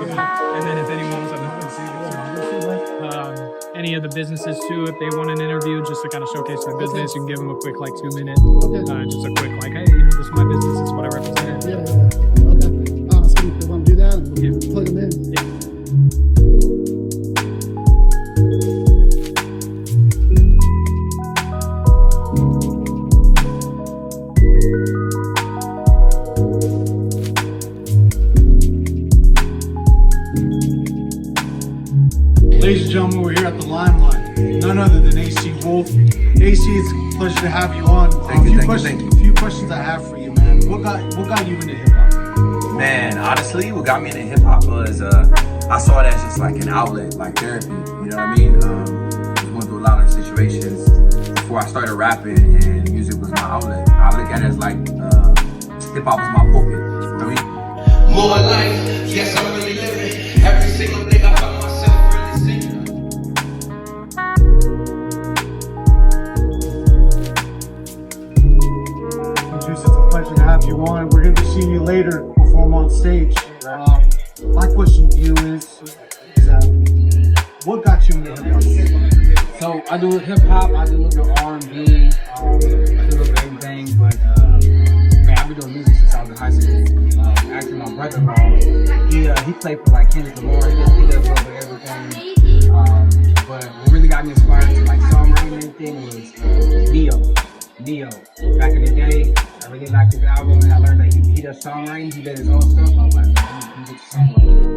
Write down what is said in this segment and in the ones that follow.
And then if anyone was any of the businesses too, if they want an interview just to kind of showcase their business, you can give them a quick 2-minute, just a quick hey, this is my business, this is what I represent. Okay. So if they want to do that, we'll plug them in. Ladies and gentlemen, we're here at the Limelight. None other than AC Wolf. AC, it's a pleasure to have you on. Thank you. A few questions I have for you, man. What got you into hip hop? Man, honestly, what got me into hip hop was I saw it as just like an outlet, like therapy. You know what I mean? I was going through a lot of situations before I started rapping, and music was my outlet. I look at it as like hip hop was my pulpit. You know what I mean? More life, yes, I'm really living. Every single day I find myself really singing. Juice, it's a pleasure to have you on. We're going to be seeing you later perform on stage. My question to you is what got you into hip hop? So I do hip hop, I do a little bit R&B, I do a little bit everything, but man, I've been doing music since I was in high school. Actually, my brother-in-law, he played for like Kendrick Lamar, he does a little bit everything. But what really got me inspired to like songwriting and everything was Neo. Back in the day, I really liked his album, and I learned that he does songwriting, he does his own stuff. I was like, man, he gets songwriting.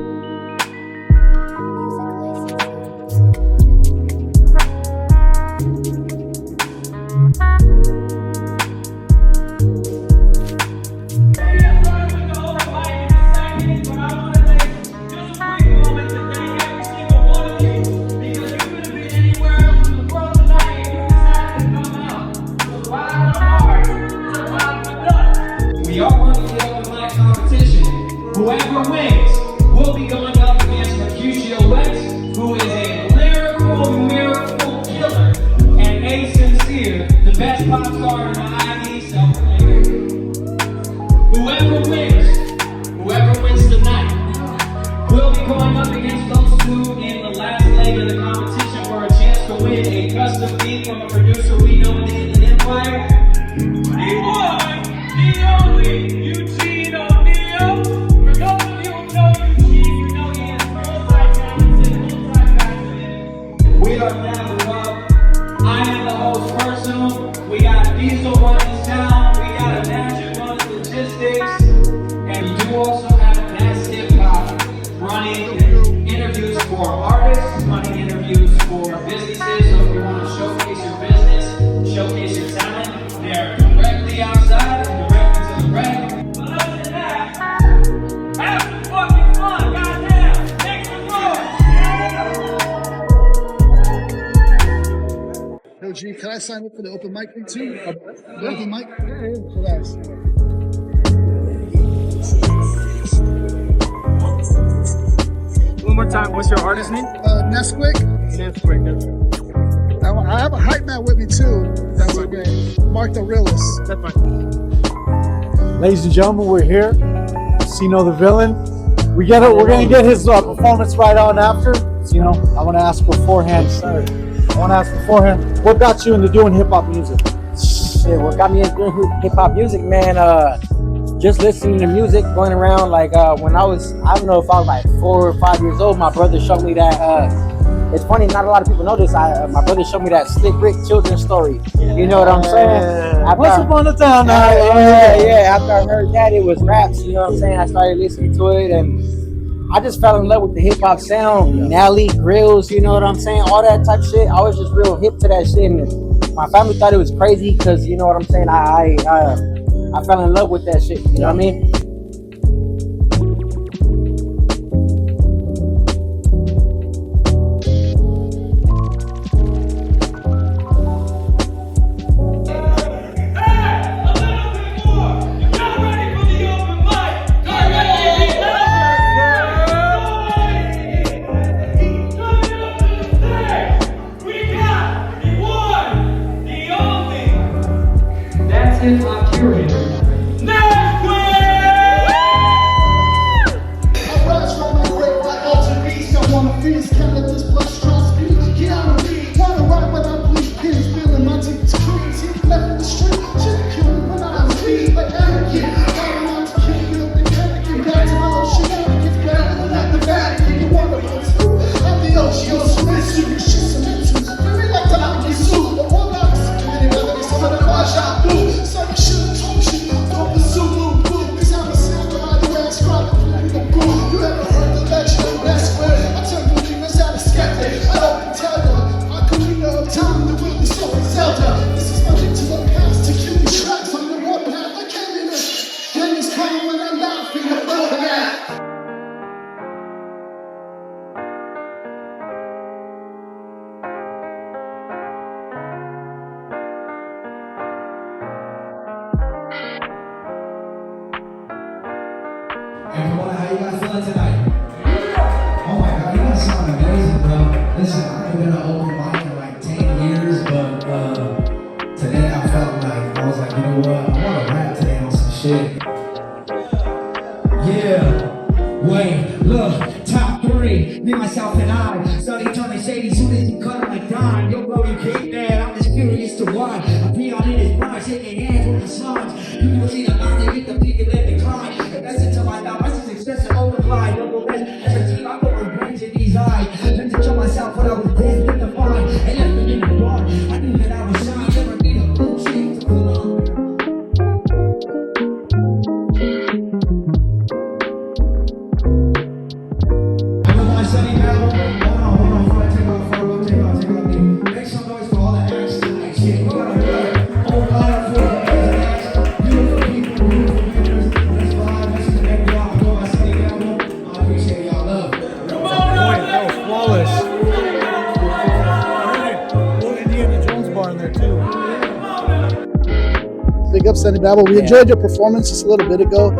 We are running the open mic competition. Whoever wins will be going up against Mercutio Lex, who is a lyrical miracle killer, and A Sincere, the best pop star in the '90s. Whoever wins tonight, will be going up against those two in the last leg of the competition for a chance to win a custom beat from a producer we know in the Inland Empire. We are Dapper Up. I am the host personal. We got Diesel running this town. We got a Magic running logistics. And we do also have Mass Hip Hop running interviews for artists, running interviews for businesses. So if you want to showcase your business, showcase your talent, they're directly outside and directly to the right. But other than that, have some fucking fun, goddamn! Make some noise! Yo, G, can I sign up for the open mic thing too? The open mic? Yeah. So that's. One more time, what's your artist name? Nesquik. Nesquik. I have a hype man with me too. That's okay. Mark the realist. That's fine. Ladies and gentlemen, we're here. Sino the Villain. We're gonna get his performance right on after. Sino, I want to ask beforehand. What got you into doing hip hop music? Shit, what got me into doing hip hop music, man? Just listening to music, going around like when I don't know if I was like 4 or 5 years old. My brother showed me that. It's funny, not a lot of people know this. My brother showed me that Slick Rick children's story. You know what I'm saying? Once upon a time, yeah. After I heard that, it was raps. You know what I'm saying? I started listening to it, and I just fell in love with the hip hop sound. Nelly, Grills, you know what I'm saying? All that type of shit. I was just real hip to that shit, and my family thought it was crazy because you know what I'm saying. I fell in love with that shit. You know what I mean? Hip hop curator. Nesquik! freeze, counted this blood strong speed. Keanu Reeves, wanna ride when I bleed. Kids feeling my teeth to crease. He left in the street, shit killed me when I was feed. Like Anakin, got out to kill me up in Anakin. Back to my old shenanigans, better than at the Vatican. You wanna go to? I'm the OG, submit to you, shit submit to. Really like the Akisu, but one out of security, whether it's some of the Raj do. Some shit, talk shit, don't pursue, move, move. Cause I'm a samurai, the way I scribe the boo. You ever heard the legend of that square? I turn the demons out of skeptic. I don't tell ya. I could be no time to really so Zelda. This is my link to the past to kill these tracks. I'm the one that I can't even. Then it's calm when I'm laughing about that. Hey, Pomona, how you guys feeling tonight? Oh my god, you guys sound amazing, bro. Listen, I haven't been an open mic in like 10 years, but today I felt like, I was like, you know what, I want to rap today on some shit. Yeah, wait, look, top 3, me, myself, and I. Started turning shady soon as you cut him like dime. Yo, bro, you keep that, I'm just curious to why. I be on in his prime, shaking hands with the slugs. You can see the mind, they get the pig and let it climb. And that's until I die, my success and overfly. Double best, as a team, I go with brains in these eyes. Then to show myself what I was dead with the fine. And left me in the bar, I knew that I was shy. Never need a bullshit to pull on. Sunnie Babel, hold on, before I take off, make some noise for all the acts like shit. We gotta hear it. Whole line for the acts. Beautiful people, beautiful winners. Let's vibe, let's connect y'all. I go by Sunnie Babel. I appreciate y'all love. That was flawless. Little Indiana Jones bar in there too. Big up, Sunnie Babel. We enjoyed your performance just a little bit ago.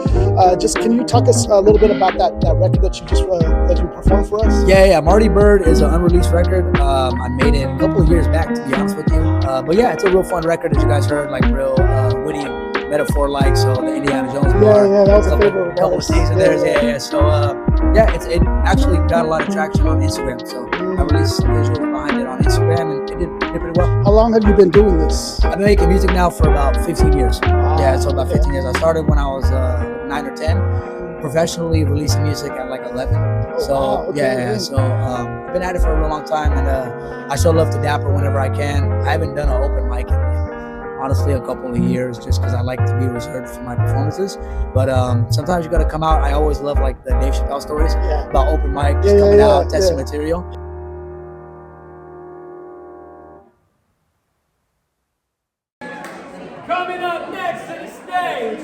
Just can you talk us a little bit about that record that you just that you performed for us? Yeah. Marty Bird is an unreleased record. I made it a couple of years back, to be honest with you. But yeah, it's a real fun record, as you guys heard, like real witty metaphor-like. So the Indiana Jones bar. Yeah, that was a favorite. Couple of things in there. Yeah. So it actually got a lot of traction on Instagram. So I released some visuals behind it on Instagram, and it did pretty well. How long have you been doing this? I've been making music now for about 15 years. Yeah, so about 15 years. I started when I was 9 or 10, professionally releasing music at like 11. So so I've been at it for a real long time, and I show love to Dapper whenever I can. I haven't done an open mic in honestly a couple of years, just because I like to be reserved for my performances. But sometimes you got to come out. I always love like the Dave Chappelle stories about open mic, just coming out, testing material. Coming up next to the stage.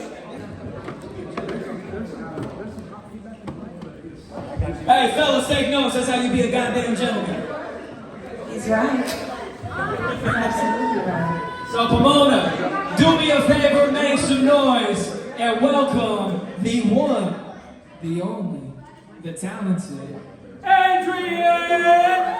Hey, fellas, take notes. That's how you be a goddamn gentleman. He's right. Absolutely right. So, Pomona, do me a favor, make some noise, and welcome the one, the only, the talented Adrian!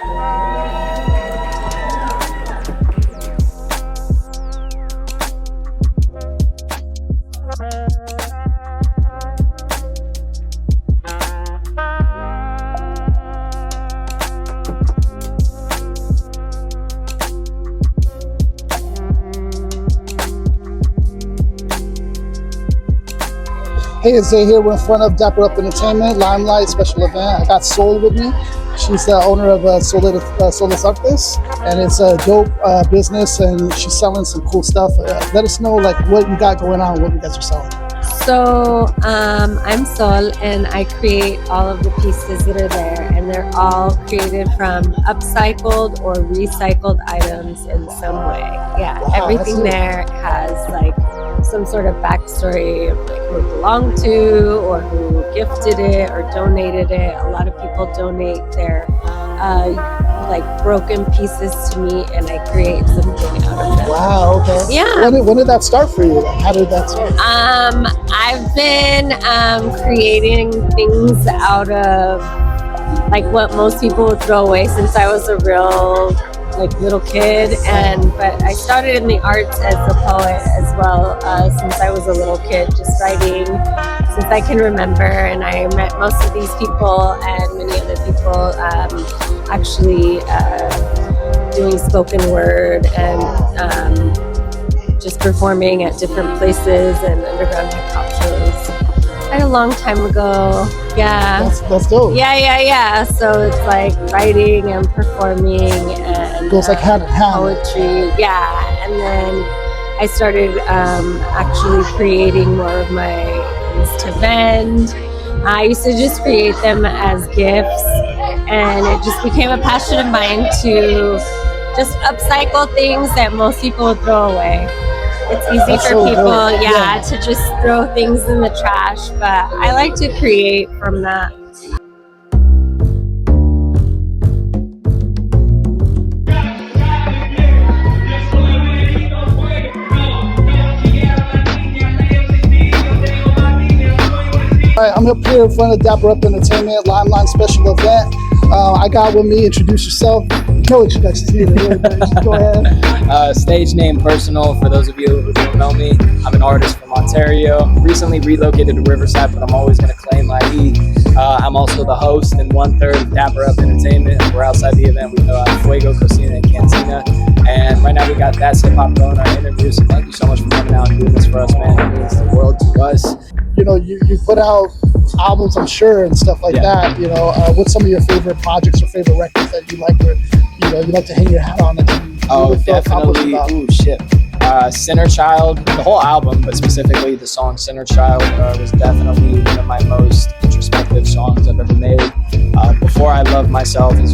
Hey, it's Zay here. We're in front of Dapper Up Entertainment, Limelight special event. I got Soul with me. She's the owner of Soulless Artist, and it's a dope business, and she's selling some cool stuff. Let us know like what you got going on, what you guys are selling. So I'm Sol, and I create all of the pieces that are there, and they're all created from upcycled or recycled items in some way. Yeah, Wow, everything there has like some sort of backstory of like who it belonged to, or who gifted it or donated it. A lot of people donate their like broken pieces to me, and I create something out of them. Wow, okay. Yeah. When did that start for you? How did that start? I've been creating things out of like what most people would throw away since I was a real like little kid, but I started in the arts as a poet as well since I was a little kid, just writing since I can remember, and I met most of these people and many other people actually doing spoken word and just performing at different places and underground hip hop shows. Quite a long time ago. Yeah. That's dope. Yeah. So it's like writing and performing and Goes like hand in hand. poetry. Yeah. And then I started actually creating more of my things to vend. I used to just create them as gifts, and it just became a passion of mine to just upcycle things that most people would throw away. It's easy That's for so people, dope. Yeah. to just throw things in the trash, but I like to create from that. All right, I'm up here in front of Dapper Up Entertainment Limelight special event. I got with me, introduce yourself. Kill it, you guys see it. Go ahead. Stage name Personal, for those of you who don't know me. I'm an artist from Ontario. Recently relocated to Riverside, but I'm always going to claim my E. I'm also the host and 1/3 of Dapper Up Entertainment. We're outside the event. We go out Fuego, Cocina, and Cantina. And right now we got That's Hip Hop going our interview. So thank you so much for coming out and doing this for us, man. It means the world to us. You know, you put out albums, I'm sure, and stuff like that. You know, what's some of your favorite projects or favorite records that you like, or you like to hang your hat on? That you feel accomplished Definitely. about? Ooh, shit. Sinner Child, the whole album, but specifically the song Sinner Child was definitely one of my most introspective songs I've ever made. Before I Love Myself is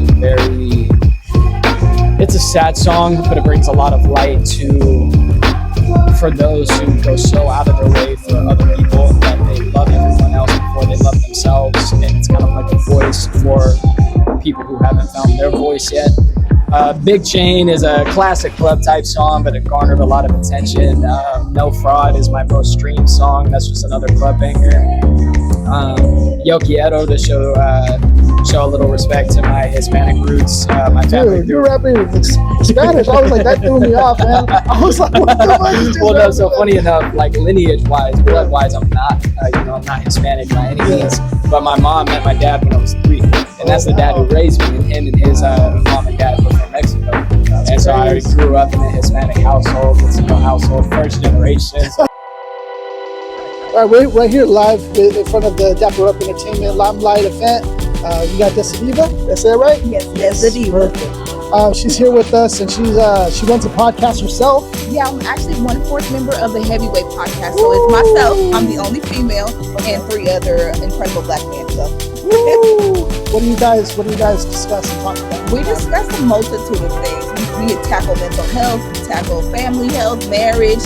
it's a sad song, but it brings a lot of light for those who go so out of their way for other people that they love everyone else before they love themselves. And it's kind of like a voice for people who haven't found their voice yet. Big Chain is a classic club type song, but it garnered a lot of attention. No Fraud is my most streamed song. That's just another club banger. Yo Quiero to show a little respect to my Hispanic roots. My family. Dude, you're rapping in Spanish. I was like, that threw me off, man. I was like, what the fuck is this? Well, no, so funny enough, like lineage-wise, blood-wise, I'm not, I'm not Hispanic by any means. But my mom met my dad when I was 3, and that's the dad who raised me. And him and his mom and dad were from Mexico, and so I grew up in a Hispanic household, Latino household, first generation. All right, we're right here live in front of the Dapper Up Entertainment Limelight Event. You got Diva, that's it, right? Yes, the diva. She's here with us, and she runs a podcast herself. Yeah, I'm actually 1/4 member of the Heavyweight podcast. So it's myself, I'm the only female, and 3 other incredible black men. So What do you guys discuss and talk about? we discuss a multitude of things. We tackle mental health, we tackle family health, marriage.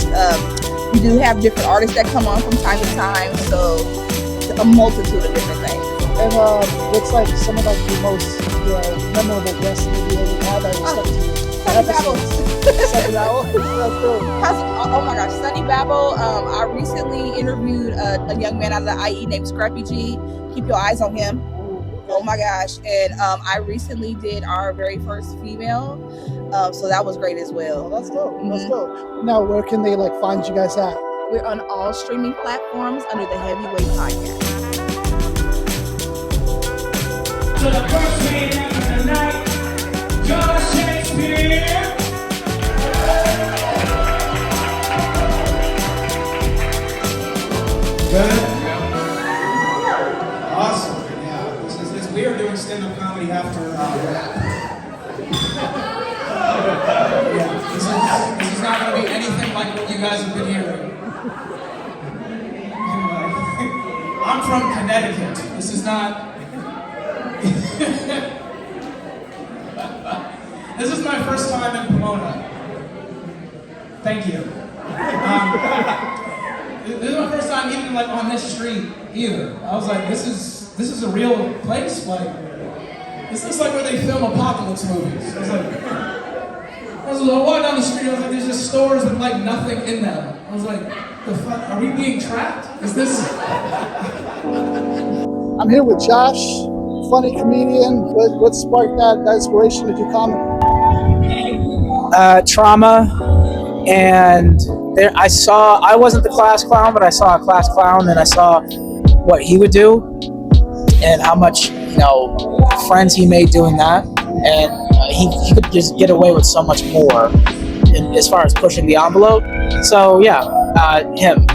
We do have different artists that come on from time to time, so a multitude of different things. And what's like some of like the most memorable guests that you ever had that stuck to you? Sunnie Babel. Sunnie Babel? That's cool. Oh my gosh, Sunnie Babel. I recently interviewed a young man out of the IE named Scrappy G. Keep your eyes on him. Oh my gosh. And I recently did our very first female. So that was great as well. Oh, that's dope. That's dope. Now, where can they like find you guys at? We're on all streaming platforms under the Heavyweight Podcast. So the first man of the night, John Shakespeare. Good? Awesome. Yeah. It's weird doing stand-up comedy after rap. Yeah. This is not going to be anything like what you guys have been hearing. Anyway, I'm from Connecticut. This is not... This is my first time in Pomona. Thank you. This is my first time even like on this street either. I was like, this is a real place. Like, this looks like where they film apocalypse movies. I was walking down the street. I was like, there's just stores with like nothing in them. I was like, the fuck? Are we being trapped? Is this? I'm here with Josh, funny comedian. What sparked that inspiration to do comedy? Trauma, and there I wasn't the class clown, but I saw a class clown, and I saw what he would do and how much, friends he made doing that. And he could just get away with so much more as far as pushing the envelope. So yeah, him.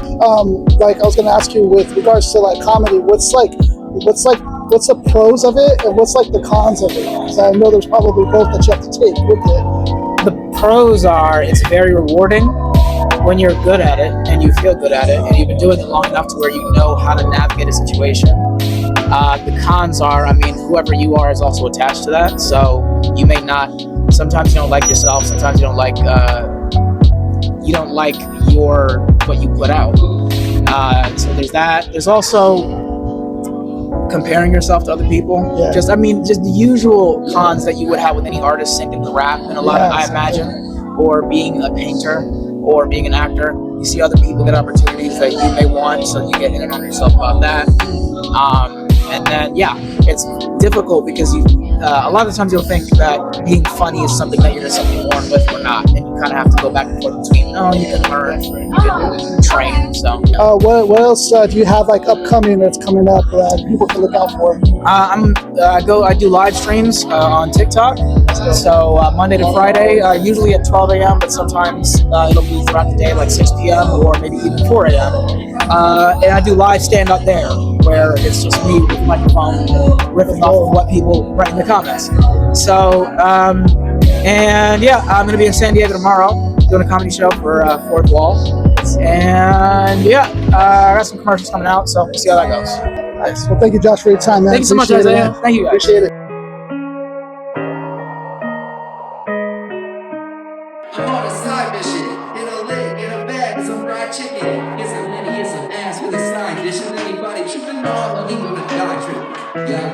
Like I was gonna ask you with regards to like comedy, what's the pros of it and what's like the cons of it? Because I know there's probably both that you have to take with it. The pros are it's very rewarding when you're good at it and you feel good at it and you've been doing it long enough to where you know how to navigate a situation. The cons are, whoever you are is also attached to that. So you may not, sometimes you don't like yourself, sometimes you don't like what you put out. So there's that. There's also comparing yourself to other people. Yeah. Just the usual cons that you would have with any artist singing the rap and a lot of, I imagine, or being a painter or being an actor. You see other people get opportunities that you may want, so you get in on yourself about that. And then, it's difficult because a lot of times you'll think that being funny is something that you're just something born with or not, and you kind of have to go back and forth between, you can learn, you can train. So, what else do you have like upcoming that's coming up that people can look out for? I do live streams on TikTok. So Monday to Friday, usually at 12 a.m., but sometimes it'll be throughout the day, like 6 p.m. or maybe even 4 a.m. And I do live stand-up there, where it's just me with a microphone riffing off of what people write in the comments. So, I'm going to be in San Diego tomorrow doing a comedy show for Fourth Wall. And I got some commercials coming out, so we'll see how that goes. Nice. Well, thank you, Josh, for your time, man. Thank you so much, Isaiah. Thank you, guys. Appreciate it. I'm on a side mission, in a lit, in a bag, with some fried chicken. Get some Lenny, get some ass with a side dish. And anybody tripping on, let me go to die trip. Yeah.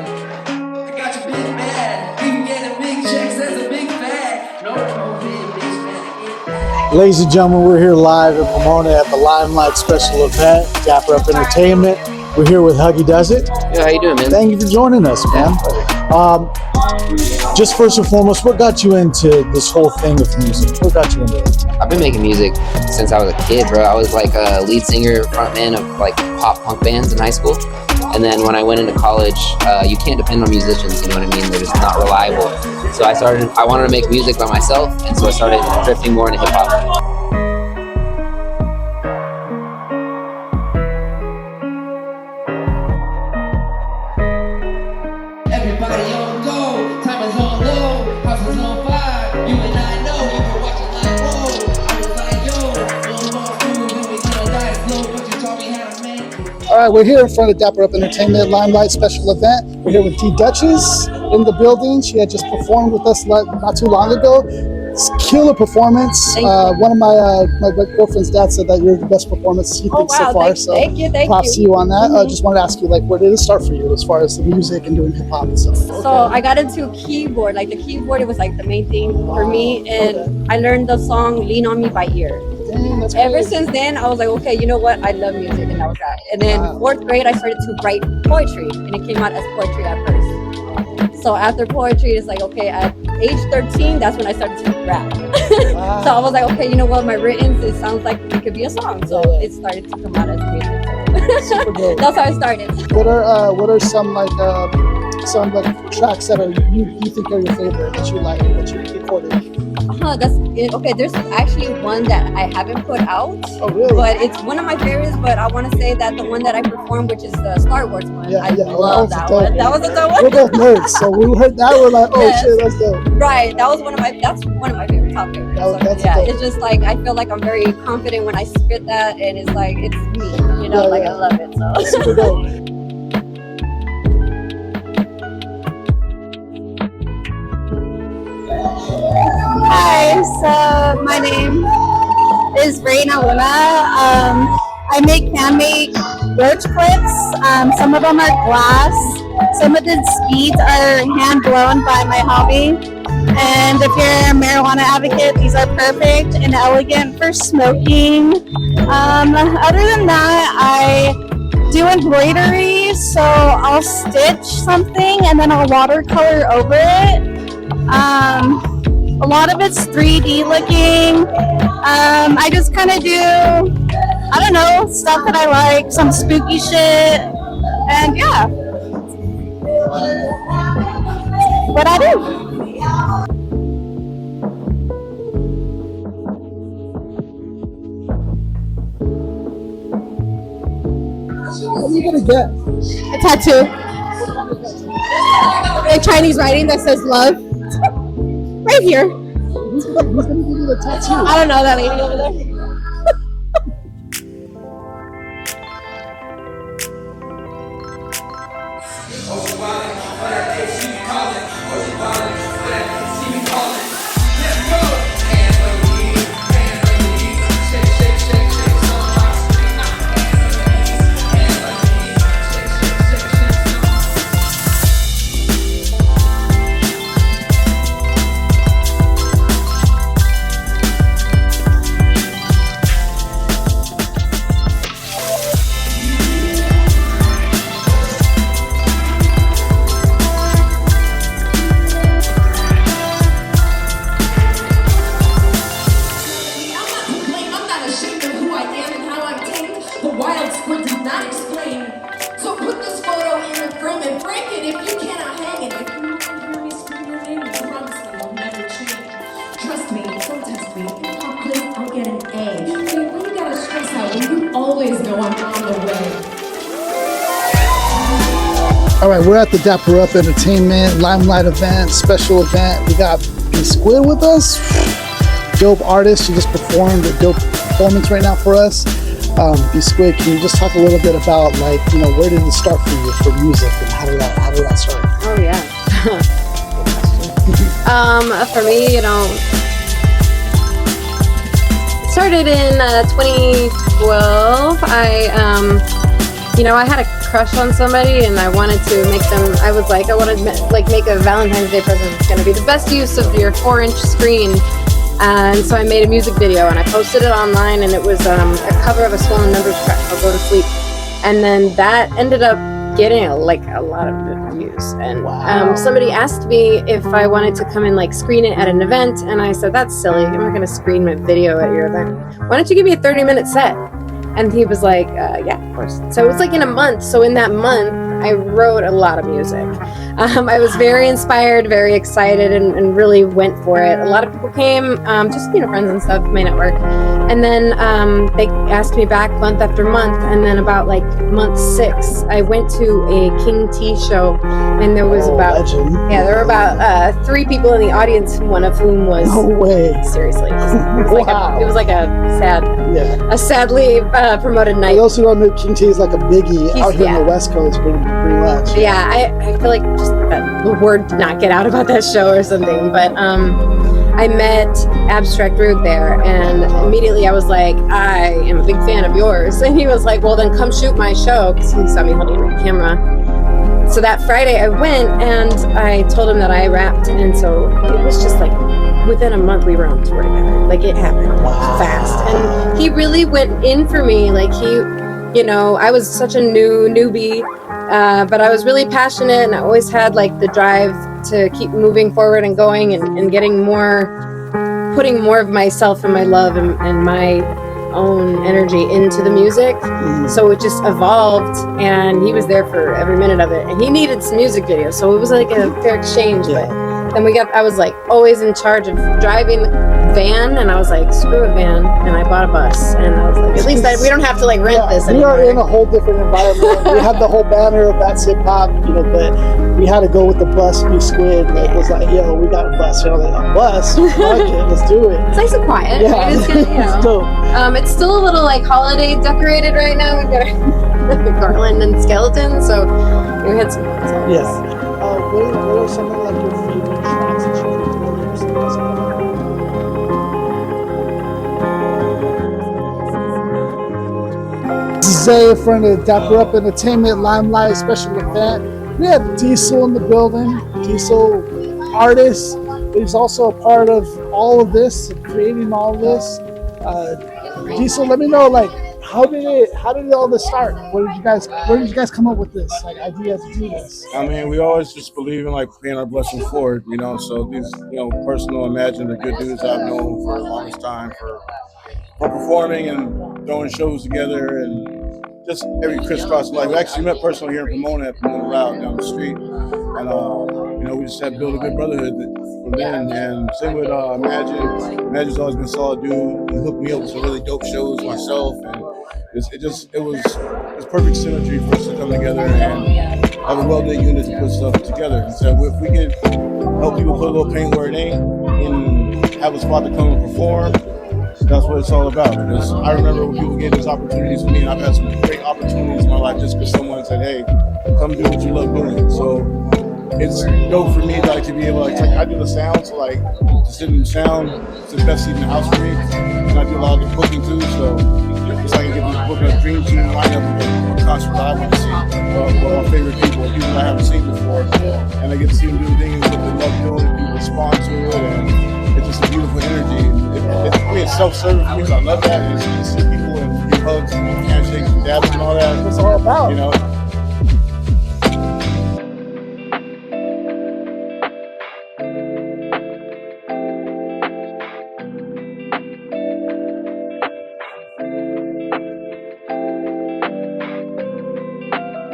I got your big bag, you can get a big checks, that's a big bag. No COVID, bitch, man. Ladies and gentlemen, we're here live in Pomona at the Limelight special event, Dapper Up Entertainment. We're here with Huggy Does It. Yeah, how you doing, man? Thank you for joining us, man. Just first and foremost, what got you into this whole thing of music? What got you into it? I've been making music since I was a kid, bro. I was like a lead singer, frontman of like pop punk bands in high school. And then when I went into college, you can't depend on musicians, you know what I mean? They're just not reliable. So I wanted to make music by myself, and so I started drifting more into hip hop. Everybody on go, time is on low, house is on fire. You and I know, you were watching like, whoa. I was like, yo, no more food, and we gonna die slow, but you taught me how to make. All right, we're here in front of Dapper Up Entertainment Limelight special event. We're here with D Duchess in the building. She had just performed with us not too long ago. It's killer performance. One of my girlfriend's dad said that you're the best performance he thinks so far. Thank you. Props to you on that. Just wanted to ask you, like, where did it start for you as far as the music and doing hip hop and stuff? So I got into keyboard. Like the keyboard, it was like the main thing for me, and I learned the song "Lean on Me" by ear. Dang, that's Ever great. since then, I was like, okay, you know what? I love music, and that was that. And then fourth grade, I started to write poetry, and it came out as poetry at first. So after poetry, it's like, okay, at age 13, that's when I started to rap. So I was like, okay, you know what? My written, it sounds like it could be a song. So it started to come out as music. Super dope. That's how I started. What are some tracks that are you think are your favorite that you like that you recorded? That's it. Okay, there's actually one that I haven't put out. Oh, really? But it's one of my favorites. But I want to say that the one that I performed, which is the Star Wars one, I love that one. That was a dope one. We're both nerds, so we heard that, we're like, oh shit, that's dope. Right, that's one of my favorite, top favorites. So, it's just like I feel like I'm very confident when I spit that, and it's like it's me, I love it. So super dope. Hi, so my name is Raina Luna. I make handmade roach clips. Some of them are glass. Some of the beads are hand blown by my hobby. And if you're a marijuana advocate, these are perfect and elegant for smoking. Other than that, I do embroidery. So I'll stitch something and then I'll watercolor over it. A lot of it's 3D looking. I just kind of do, I don't know, stuff that I like, some spooky shit. And yeah, what I do. What are you gonna get? A tattoo. In Chinese writing that says love. Right here. Who's gonna give you the tattoo? I don't know that lady over there. All right, we're at the Dapper Up Entertainment Limelight Event, special event. We got B Squid with us, dope artist. She just performed a dope performance right now for us. B Squid, can you just talk a little bit about, like, you know, where did it start for you for music, and how did that start? Oh yeah. For me, you know, it started in 2012. I had a crush on somebody, and I wanted to make them. I was like, I want to make a Valentine's Day present. It's going to be the best use of your 4-inch screen. And so I made a music video, and I posted it online, and it was a cover of a Swollen Numbers track called Go to Sleep. And then that ended up getting a lot of good reviews. And somebody asked me if I wanted to come and screen it at an event, and I said, that's silly. I'm not going to screen my video at your event. Why don't you give me a 30-minute set? And he was like, yeah, of course. So it was in a month. So in that month, I wrote a lot of music. I was very inspired, very excited, and really went for it. A lot of people came, just, friends and stuff, my network. And then they asked me back month after month. And then about month 6, I went to a King T show, and there was there were about 3 people in the audience, one of whom was... No way. Seriously. It was a sadly promoted night. For those who don't know, King T is like a biggie out here on the West Coast, pretty much. Yeah, I feel like just the word did not get out about that show or something. But I met Abstract Rude there, and immediately I was like, I am a big fan of yours. And he was like, well, then come shoot my show, because he saw me holding a camera. So that Friday I went, and I told him that I rapped, and so it was just within a month we were on tour together. It happened fast. And he really went in for me. I was such a newbie, but I was really passionate, and I always had the drive to keep moving forward and going and getting putting more of myself and my love and my own energy into the music. So it just evolved, and he was there for every minute of it, and he needed some music videos, so it was a fair exchange. But then I was always in charge of driving the van, and I was like, screw a van, and I bought a bus, and I was like, at least we don't have to rent this anymore. We are in a whole different environment. We had the whole banner of That's Hip Hop, but we had to go with the bus. B Squid it was like, yo, we got a bus. A bus? Fuck it, let's do it. It's nice and quiet. Yeah, it's good, it's dope. It's still a little holiday decorated right now. We've got a garland and skeleton, so we had some fun songs. Yeah. What are some of your favorite tracks that you've recorded or something? This is Zay, a friend of Dapper Up Entertainment Limelight special event. We have Diesel in the building. Diesel, artist, but he's also a part of all of this, creating all of this. Diesel, let me know, how did it all this start? Where did you guys come up with this idea to do this? I mean, we always just believe in paying our blessings forward, so these personal imagine the good dudes I've known for the longest time for performing and throwing shows together and just every crisscross life. We actually met personally here in Pomona at Pomona Loud down the street, and you know, we just had built a good brotherhood from then. And same with Magic. Magic's always been a solid dude. He hooked me up with some really dope shows myself, and it was perfect synergy for us to come together and have a well-knit unit to put stuff together. And so if we could help people put a little paint where it ain't and have a spot to come and perform, that's what it's all about. Because I remember when people gave these opportunities to me, and I've had some great opportunities in my life just because someone said, hey, come do what you love doing. So it's dope for me like to be able to, like I do the sound, so like to sit in the sound, it's the best seat in the house for me. And I do a lot of the booking too, so it's like I get to book a dream team lineup of a concert that I want to see. Well, my favorite people that I haven't seen before. And I get to see them do things that they love doing, people respond to it, and it's just a beautiful energy. I mean, it's self-serving for me, so I love that. It's to see people and give hugs and handshakes and dabs and all that. That's what it's all about. You know.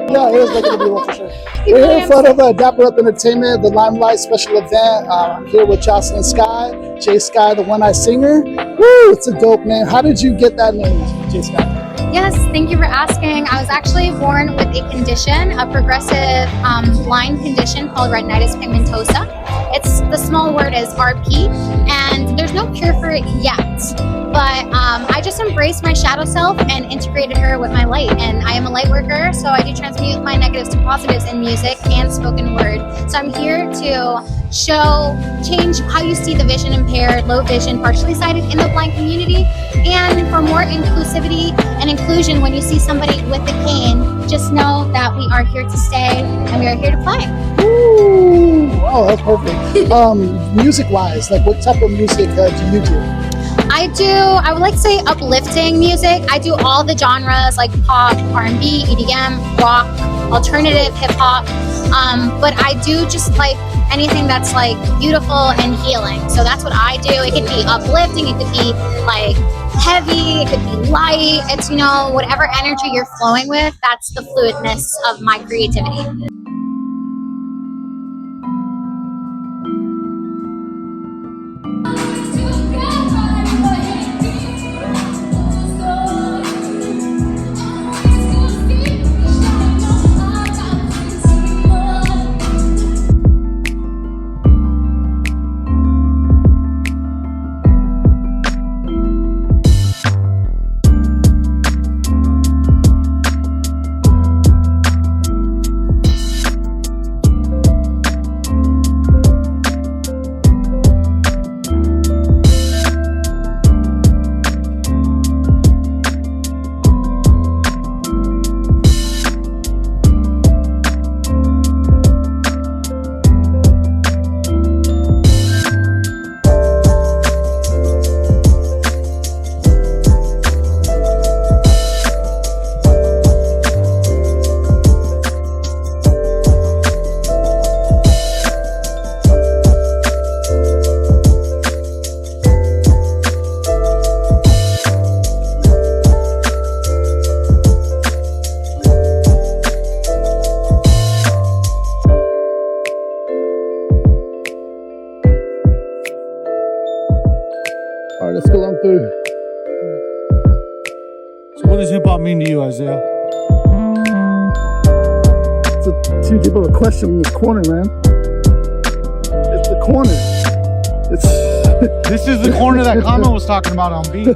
Yeah, it is making a beautiful for sure. We're here in front of Dapper Up Entertainment, the Limelight special event. I'm here with Jocelyn Sky, Jay Sky, the one-eyed singer. Woo, it's a dope name. How did you get that name, Jay Sky? Yes, thank you for asking. I was actually born with a condition, a progressive blind condition called retinitis pigmentosa. The small word is RP, and there's no cure for it yet. But I just embraced my shadow self and integrated her with my light. And I am a light worker, so I do transmute my negatives to positives in music and spoken word. So I'm here to change how you see the vision impaired, low vision, partially sighted in the blind community. And for more inclusivity and inclusion, when you see somebody with a cane, just know that we are here to stay and we are here to play. Ooh, oh, that's perfect. Music-wise, like what type of music do you do? I would like to say uplifting music. I do all the genres like pop, R&B, EDM, rock, alternative, hip hop. But I do just like anything that's like beautiful and healing. So that's what I do. It could be uplifting, it could be like heavy, it could be light. It's, you know, whatever energy you're flowing with, that's the fluidness of my creativity. All right, let's go on through. So what does hip hop mean to you, Isaiah? It's too deep of a question in this corner, man. It's the corner. This is the corner that Kama was talking about on beat.